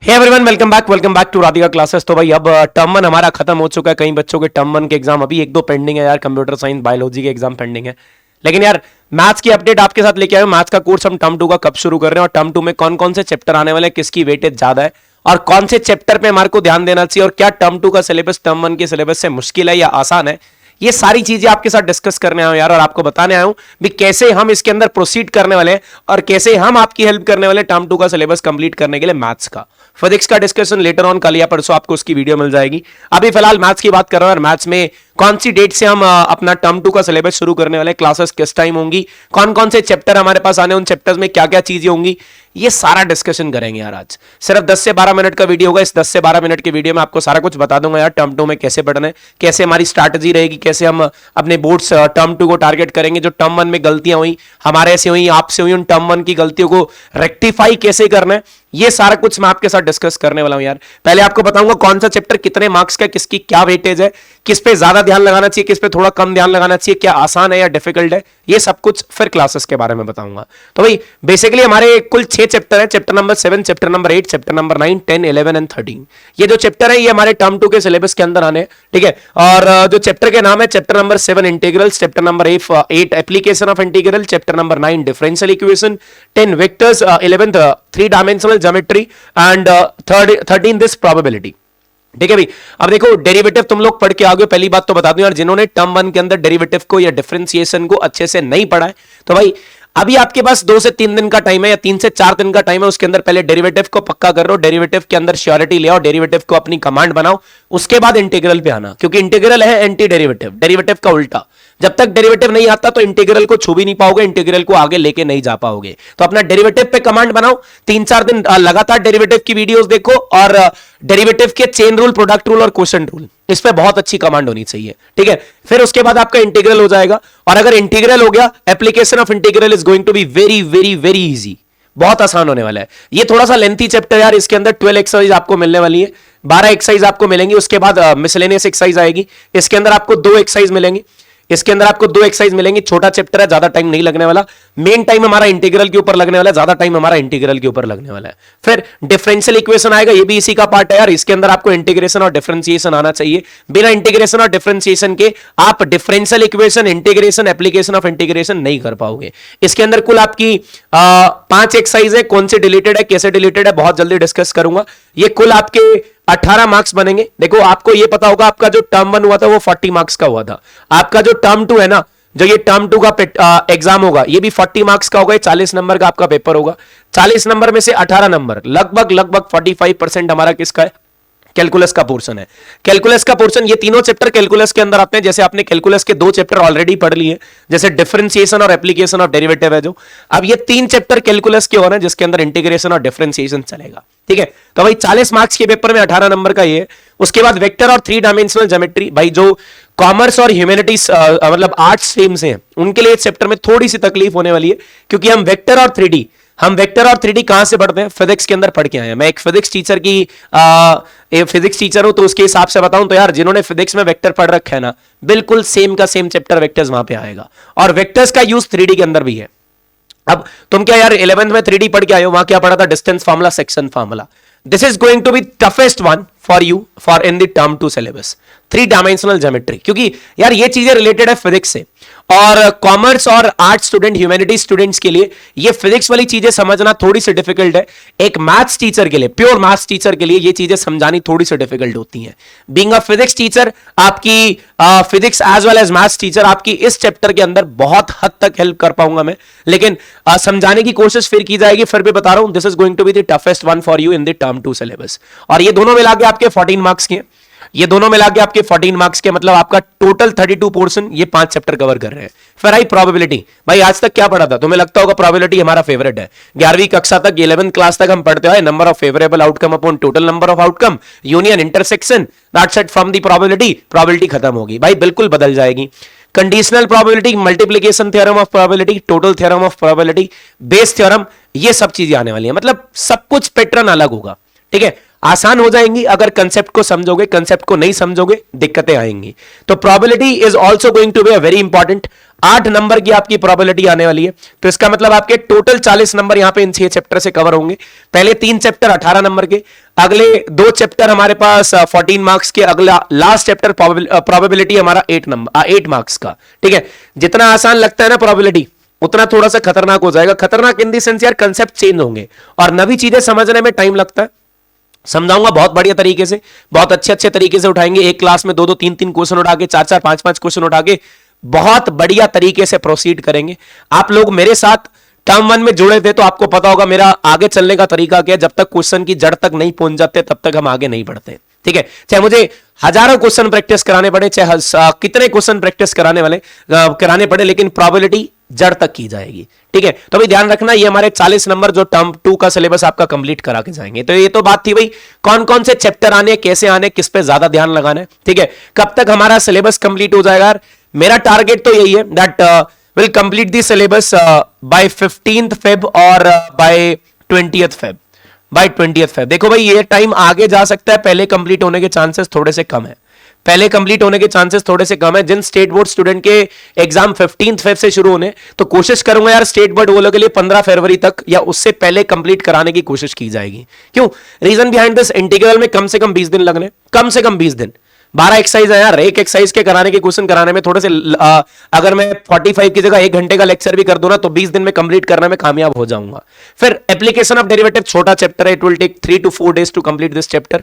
Hey everyone, welcome back to Radhika classes. तो भाई अब टर्म वन हमारा खत्म हो चुका है। कई बच्चों के टर्म वन के एग्जाम अभी एक दो पेंडिंग है यार, कंप्यूटर साइंस बायोलॉजी के एग्जाम पेंडिंग है। लेकिन यार मैथ्स की अपडेट आपके साथ लेके आए। मैथ्स का कोर्स हम टर्म टू का कब शुरू कर रहे हैं और टर्म टू में कौन कौन से चैप्टर आने वाले हैं, किसकी वेटेज ज्यादा है और कौन से चैप्टर पे हमारे को ध्यान देना चाहिए और क्या टर्म टू का सिलेबस टर्म वन के सिलेबस से मुश्किल है या आसान है, ये सारी चीजें आपके साथ डिस्कस करने आया हूं यार। और आपको बताने आया हूं भी कैसे हम इसके अंदर प्रोसीड करने वाले हैं और कैसे हम आपकी हेल्प करने वाले टर्म टू का सिलेबस कंप्लीट करने के लिए। मैथ्स का फिजिक्स का डिस्कशन लेटर ऑन, कल या परसों आपको उसकी वीडियो मिल जाएगी। अभी फिलहाल मैथ्स की बात कर रहा हूं और मैथ्स में कौन सी डेट से हम अपना टर्म टू का सिलेबस शुरू करने वाले, क्लासेस किस टाइम होंगी, कौन कौन से चैप्टर हमारे पास आने, उन चैप्टर्स में क्या क्या चीजें होंगी, ये सारा डिस्कशन करेंगे यार। आज सिर्फ 10 से 12 मिनट का वीडियो होगा। इस 10 से 12 मिनट के वीडियो में आपको सारा कुछ बता दूंगा यार, टर्म टू में कैसे पढ़ना है, कैसे हमारी स्ट्रैटेजी रहेगी, कैसे हम अपने बोर्ड्स टर्म टू को टारगेट करेंगे। जो टर्म वन में गलतियां हुई, हमारे से हुई, आपसे हुई, उन टर्म वन की गलतियों को रेक्टिफाई कैसे करना है, ये सारा कुछ मैं आपके साथ डिस्कस करने वाला हूं यार। पहले आपको बताऊंगा कौन सा चैप्टर कितने मार्क्स का, किसकी क्या वेटेज है, किस पे ज्यादा ध्यान लगाना चाहिए, किस पे थोड़ा कम ध्यान लगाना चाहिए, क्या आसान है या डिफिकल्ट है, ये सब कुछ फिर क्लासेस के बारे में बताऊंगा। तो भाई बेसिकली हमारे कुल 6 चैप्टर है। Chapter number 7, chapter number 8, chapter number 9, 10, 11 and 13। ये जो चैप्टर है ये हमारे टर्म टू के सिलेबस के अंदर आने, ठीक है। और जो चैप्टर के नाम है, chapter number 7 integrals, chapter number 8 application of integral, chapter number 9 differential equation, 10 vectors, 11th 3 dimensional geometry and 13 this probability. ठीक है भाई। अब देखो डेरिवेटिव तुम लोग पढ़ के आओगे। पहली बात तो बता दूं यार, जिन्होंने टर्म वन के अंदर डेरिवेटिव को या डिफरेंशिएशन को अच्छे से नहीं पढ़ा है, तो भाई अभी आपके पास 2 से 3 दिन का टाइम है या 3 से 4 दिन का टाइम है। उसके अंदर पहले डेरिवेटिव को पक्का कर लो, डेरिवेटिव के अंदर श्योरिटी ले आओ, डेरिवेटिव को अपनी कमांड बनाओ, उसके बाद इंटीग्रल पे आना। क्योंकि इंटीग्रल है एंटी डेरिवेटिव, डेरिवेटिव का उल्टा। जब तक डेरिवेटिव नहीं आता तो इंटीग्रल को छू भी नहीं पाओगे, इंटीग्रल को आगे लेके नहीं जा पाओगे। तो अपना डेरिवेटिव पे कमांड बनाओ, 3-4 दिन लगातार डेरिवेटिव की वीडियोस देखो और डेरिवेटिव के चेन रूल, प्रोडक्ट रूल और क्वोशंट रूल, इस पे बहुत अच्छी कमांड होनी चाहिए, ठीक है। फिर उसके बाद आपका इंटीग्रल हो जाएगा और अगर इंटीग्रल हो गया, application of integral is going to be very very very easy, बहुत आसान होने वाला है। ये थोड़ा सा लेंथी चैप्टर यार, इसके अंदर 12 एक्सरसाइज आपको मिलने वाली है, 12 एक्सरसाइज आपको मिलेंगी। उसके बाद मिसलेनियस एक्सरसाइज आएगी, इसके अंदर आपको 2 एक्सरसाइज मिलेंगी, इसके अंदर आपको 2 एक्सरसाइज मिलेंगी। छोटा चैप्टर है, ज्यादा टाइम नहीं लगने वाला। मेन टाइम हमारा इंटीग्रल के ऊपर लगने वाला है, ज्यादा टाइम हमारा इंटीग्रल के ऊपर लगने वाला है। फिर डिफरेंशियल इक्वेशन आएगा, ये भी इसी का पार्ट है यार। इसके अंदर आपको इंटीग्रेशन और डिफरेंशिएशन आना चाहिए। बिना इंटीग्रेशन और डिफरेंशिएशन के आप differential equation, integration, application of integration नहीं कर पाओगे। इसके अंदर कुल आपकी 5 एक्सरसाइज है। कौन से डिलीटेड है, कैसे डिलीटेड है, बहुत जल्दी डिस्कस करूंगा। ये कुल आपके 18 मार्क्स बनेंगे। देखो आपको ये पता होगा, आपका जो टर्म 1 हुआ था वो 40 मार्क्स का हुआ था। आपका जो टर्म 2 है ना, जो ये टर्म 2 का एग्जाम होगा, ये भी 40 मार्क्स का होगा। 40 नंबर का आपका पेपर होगा। 40 नंबर में से 18 नंबर, लगभग 45% हमारा किसका है, कैलकुलस का पोर्शन है। कैलकुलस का पोर्शन, ये तीनों चैप्टर कैलकुलस के अंदर आते हैं। जैसे आपने कैलकुलस के 2 चैप्टर ऑलरेडी पढ़ लिए, जैसे डिफरेंशिएशन और एप्लीकेशन ऑफ डेरिवेटिव है जो। अब ये 3 चैप्टर कैलकुलस के हो रहे हैं, जिसके अंदर इंटीग्रेशन और डिफरेंशिएशन चलेगा, ठीक है। तो भाई 40 मार्क्स के पेपर में 18 नंबर का ये। उसके बाद वेक्टर और 3 डायमेंशनल ज्योमेट्री, भाई जो कॉमर्स और ह्यूमैनिटीज मतलब आर्ट्स स्ट्रीम्स हैं, उनके लिए इस चैप्टर में थोड़ी सी तकलीफ होने वाली है, क्योंकि हम वेक्टर और 3D कहां से पढ़ते हैं, फिजिक्स के अंदर पढ़ के आए हैं। मैं एक फिजिक्स टीचर की फिजिक्स टीचर हूं, तो उसके हिसाब से बताऊं तो यार, जिन्होंने फिजिक्स में वेक्टर पढ़ रखा है ना, बिल्कुल सेम का सेम चैप्टर वेक्टर्स वहां पे आएगा। और वेक्टर्स का यूज 3D के अंदर भी है। अब तुम क्या यार 11th में 3D पढ़ के आए हो, वहां क्या पढ़ा था, distance formula, section formula. This is going to be toughest one for you for in the term 2 syllabus, 3 dimensional geometry. क्योंकि यार ये चीजें रिलेटेड है फिजिक्स से, और कॉमर्स और आर्ट स्टूडेंट, ह्यूमैनिटीज स्टूडेंट्स के लिए ये फिजिक्स वाली चीजें समझना थोड़ी सी डिफिकल्ट है। एक मैथ्स टीचर के लिए, प्योर मैथ्स टीचर के लिए ये चीजें समझानी थोड़ी सी डिफिकल्ट होती हैं। बीइंग अ फिजिक्स टीचर, आपकी physics as well as maths teacher, आपकी इस चैप्टर के अंदर बहुत हद तक हेल्प कर पाऊंगा मैं, लेकिन समझाने की कोशिश फिर की जाएगी। फिर भी बता रहा हूं, this is going to be the toughest one for you in the term 2 syllabus. और ये दोनों मिला के आपके 14 मार्क्स के, ये दोनों मिला के आपके 14 मार्क्स के, मतलब आपका टोटल 32 पोर्शन ये 5 चैप्टर कवर कर रहे हैं। फिर आई प्रोबेबिलिटी। भाई आज तक क्या पढ़ा था, तुम्हें लगता होगा प्रोबेबिलिटी हमारा फेवरेट है। 11वीं कक्षा तक, 11th क्लास तक हम पढ़ते हैं number of favourable outcome upon total number of outcome, union, intersection, that's it from the probability. Probability खत्म होगी भाई, बिल्कुल बदल जाएगी। Conditional probability, multiplication theorem of probability, total theorem of probability, Bayes theorem, ये सब चीजें आने वाली है। मतलब सब कुछ पैटर्न अलग होगा, ठीक है। आसान हो जाएंगी अगर कंसेप्ट को समझोगे, कंसेप्ट को नहीं समझोगे दिक्कतें आएंगी। तो probability is also going to be a very important. 8 number की आपकी प्रोबेबिलिटी आने वाली है, तो इसका मतलब आपके टोटल 40 नंबर यहां पे इन 6 चैप्टर से कवर होंगे। पहले 3 चैप्टर 18 नंबर के, अगले 2 चैप्टर हमारे पास 14 मार्क्स के, अगला लास्ट चैप्टर प्रोबेबिलिटी हमारा 8 मार्क्स का। ठीक है, जितना आसान लगता है ना प्रोबेबिलिटी, उतना थोड़ा सा खतरनाक हो जाएगा। खतरनाक इन दी सेंस यार कंसेप्ट चेंज होंगे और नवी चीजें समझने में टाइम लगता है। समझाऊंगा बहुत बढ़िया तरीके से, बहुत अच्छे तरीके से उठाएंगे। एक क्लास में 2-2 3-3 क्वेश्चन उठा के, 4-4 5-5 क्वेश्चन उठा के बहुत बढ़िया तरीके से प्रोसीड करेंगे। आप लोग मेरे साथ टर्म 1 में जुड़े थे तो आपको पता होगा मेरा आगे चलने का तरीका क्या है। जब तक क्वेश्चन की जड़ तक नहीं पहुंच जाते तब तक हम आगे नहीं बढ़ते। ठीक है, चाहे मुझे हजारों क्वेश्चन प्रैक्टिस कराने पड़े, चाहे कितने क्वेश्चन प्रैक्टिस कराने पड़े, लेकिन प्रोबेबिलिटी जड़ तक की जाएगी। ठीक है, तो भाई ध्यान रखना, ये हमारे 40 नंबर जो टर्म 2 का सिलेबस आपका कंप्लीट करा के जाएंगे। तो ये तो बात थी भाई कौन कौन से चैप्टर आने, कैसे आने, किस पे ज्यादा ध्यान लगाना है। ठीक है, कब तक हमारा सिलेबस कंप्लीट हो जाएगा यार? मेरा टारगेट तो यही है that will complete the syllabus by 15th Feb और by 20th Feb। By 20th Feb देखो भाई ये टाइम आगे जा सकता है, पहले कंप्लीट होने के चांसेस थोड़े से कम है। पहले कंप्लीट होने के चांसेस थोड़े से कम है। जिन स्टेट बोर्ड स्टूडेंट के एग्जाम 15th Feb से शुरू होने, तो कोशिश करूंगा यार स्टेट बोर्ड वालों के लिए 15 फरवरी तक या उससे पहले कंप्लीट कराने की कोशिश की जाएगी। क्यों? रीजन बिहाइंड दिस, इंटीग्रल में कम से कम 20 दिन लगने, कम से कम 20 दिन। 12 एक्सरसाइज है यार, एक एक्सरसाइज के कराने के क्वेश्चन कराने में थोड़े से अगर मैं 45 की जगह 1 घंटे का लेक्चर भी कर दूं ना तो 20 दिन में कंप्लीट करने में कामयाब हो जाऊंगा। फिर एप्लीकेशन ऑफ डेरिवेटिव छोटा चैप्टर है, it will take 3 to 4 days to complete this chapter.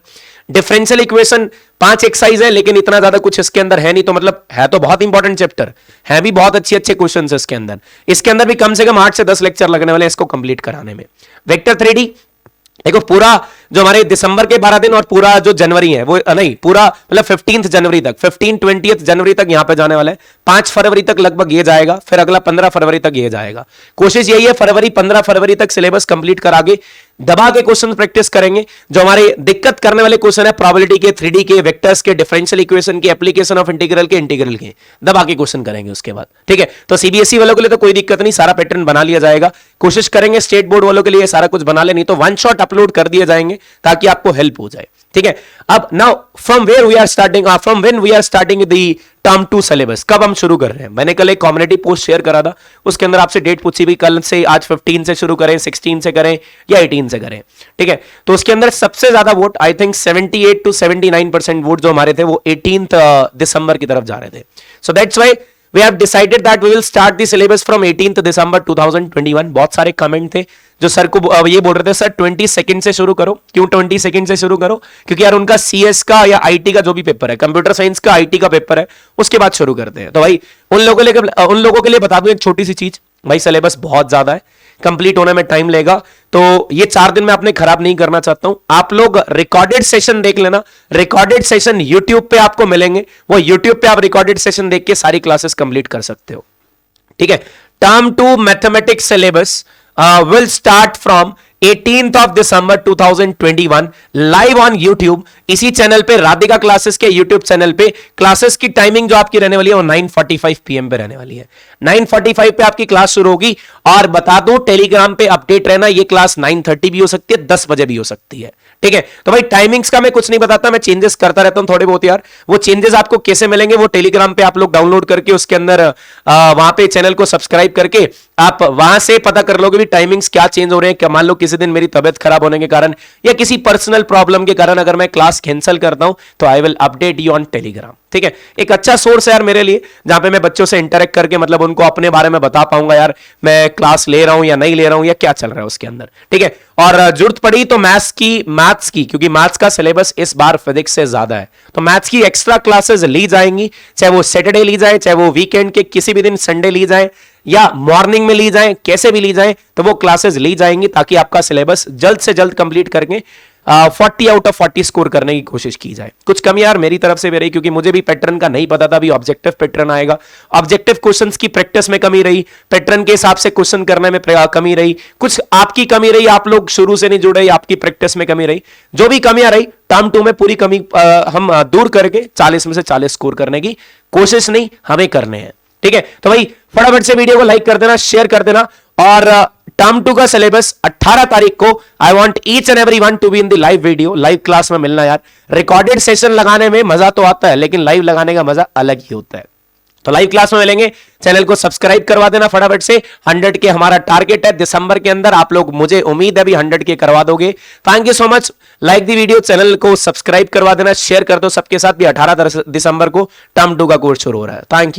Differential equation 5 exercise है, लेकिन इतना ज्यादा कुछ इसके अंदर है नहीं, तो मतलब है तो बहुत इंपॉर्टेंट चैप्टर है, भी बहुत अच्छे क्वेश्चन है इसके अंदर। इसके अंदर भी कम से कम 8 से 10 लेक्चर लगने वाले हैं इसको कंप्लीट कराने में। वेक्टर 3D देखो, पूरा जो हमारे दिसंबर के 12 दिन और पूरा जो जनवरी है वो नहीं, पूरा मतलब 15 जनवरी तक, 15-20 जनवरी तक यहां पे जाने वाला है। 5 फरवरी तक लगभग ये जाएगा, फिर अगला 15 फरवरी तक ये जाएगा। कोशिश यही है 15 फरवरी तक सिलेबस कंप्लीट करा के दबा के क्वेश्चन प्रैक्टिस करेंगे। जो हमारे दिक्कत करने वाले क्वेश्चन है प्रोबेबिलिटी के, 3D के, वेक्टर्स के, डिफरेंशियल इक्वेशन के, एप्लीकेशन ऑफ इंटीग्रल के दबा के क्वेश्चन करेंगे उसके बाद। ठीक है, तो सीबीएसई वालों के लिए तो कोई दिक्कत नहीं, सारा पैटर्न बना लिया जाएगा। कोशिश करेंगे स्टेट बोर्ड वालों के लिए सारा कुछ बना ले, नहीं तो वन शॉट अपलोड कर दिए जाएंगे ताकि आपको हेल्प हो जाए। ठीक है, अब now from where we are starting, from when we are starting the term 2 syllabus, कब हम शुरू कर रहे हैं? मैंने कल एक कम्युनिटी पोस्ट शेयर करा था, उसके अंदर आपसे डेट पूछी भी, कल से आज 15 से शुरू करें, 16 से करें या 18 से करें। ठीक है, तो उसके अंदर सबसे ज्यादा vote I think 78 to 79% vote जो हमारे थे वो 18th दिसंबर की तरफ जा रहे थे। So that's why we have decided that we will start the syllabus from 18th December 2021। बहुत सारे कमेंट थे जो सर को ये बोल रहे थे सर 22 से शुरू करो। क्यों 22 से शुरू करो? क्योंकि यार उनका CS का या IT का जो भी पेपर है, कंप्यूटर साइंस का IT का पेपर है, उसके बाद शुरू करते हैं। तो भाई उन लोगों के लिए बता दूं एक छोटी सी चीज, भाई सिलेबस बहुत ज्यादा है, कंप्लीट होने में टाइम लेगा, तो ये 4 दिन में अपने खराब नहीं करना चाहता हूं। आप लोग रिकॉर्डेड सेशन देख लेना, रिकॉर्डेड सेशन यूट्यूब पे आपको मिलेंगे, वो यूट्यूब पे आप रिकॉर्डेड सेशन देख के सारी क्लासेस कंप्लीट कर सकते हो। ठीक है, term 2 mathematics syllabus will start from 18th of December 2021 live on YouTube. इसी चैनल पे राधिका क्लासेस के यूट्यूब चैनल पे क्लासेस की टाइमिंग जो आपकी रहने वाली है वो 9:45 PM पे रहने वाली है। 9:45 पे आपकी क्लास शुरू होगी। और बता दूं टेलीग्राम पे अपडेट रहना, ये क्लास 9:30 भी हो सकती है, 10 बजे भी हो सकती है। ठीक है, तो भाई टाइमिंग्स का मैं कुछ नहीं बताता, मैं चेंजेस करता रहता हूं थोड़े बहुत यार। वो चेंजेस आपको कैसे मिलेंगे वो टेलीग्राम पे आप लोग डाउनलोड करके उसके अंदर वहां पे चैनल को सब्सक्राइब करके आप वहां से पता कर लोगे भी टाइमिंग्स क्या चेंज हो रहे हैं। क्या मान लो किसी दिन मेरी तबियत खराब होने के कारण या किसी पर्सनल प्रॉब्लम के कारण अगर मैं क्लास कैंसिल करता हूं तो I will update you on Telegram. ठीक है, एक अच्छा सोर्स है यार मेरे लिए, जहां पे मैं बच्चों से इंटरेक्ट करके मतलब उनको अपने बारे में बता पाऊंगा यार मैं क्लास ले रहा हूं या नहीं ले रहा हूं या क्या चल रहा है उसके अंदर। ठीक है, और जरूरत पड़ी तो मैथ्स की क्योंकि मैथ्स का सिलेबस इस बार फिजिक्स से ज्यादा है, तो मैथ्स की एक्स्ट्रा क्लासेस ली जाएंगी, चाहे वो सैटरडे ली जाए, चाहे वो वीकेंड के किसी भी दिन संडे ली जाए या मॉर्निंग में ली जाए, कैसे भी ली जाए, तो वो क्लासेस ली जाएंगी ताकि आपका सिलेबस जल्द से जल्द कंप्लीट करके 40 आउट ऑफ 40 स्कोर करने की कोशिश की जाए। कुछ कमी यार मेरी तरफ से भी रही क्योंकि मुझे भी पैटर्न का नहीं पता था, अभी ऑब्जेक्टिव पैटर्न आएगा, ऑब्जेक्टिव क्वेश्चंस की प्रैक्टिस में कमी रही, पैटर्न के हिसाब से क्वेश्चन करने में कमी रही, कुछ आपकी कमी रही, आप लोग शुरू से नहीं जुड़े, आपकी प्रैक्टिस में कमी रही, जो भी कमियां रही टर्म 2 में पूरी कमी हम दूर करके 40 में से 40 स्कोर करने की कोशिश नहीं हमें करने हैं। ठीक है, तो भाई फटाफट से वीडियो को लाइक कर देना, शेयर कर देना और टर्म 2 का सिलेबस 18 तारीख को I want each and every one to be in the live video, live class में मिलना यार। रिकॉर्डेड सेशन लगाने में मजा तो आता है, लेकिन लाइव लगाने का मजा अलग ही होता है। तो लाइव क्लास में मिलेंगे, चैनल को सब्सक्राइब करवा देना फटाफट से। 100 के हमारा टारगेट है दिसंबर के अंदर, आप लोग, मुझे उम्मीद है भी 100 के करवा दोगे। Thank you so much. Like the video, channel को सब्सक्राइब करवा देना, शेयर कर दो सबके साथ भी। 18 दिसंबर को टर्म 2 का कोर्स शुरू हो रहा है। Thank you.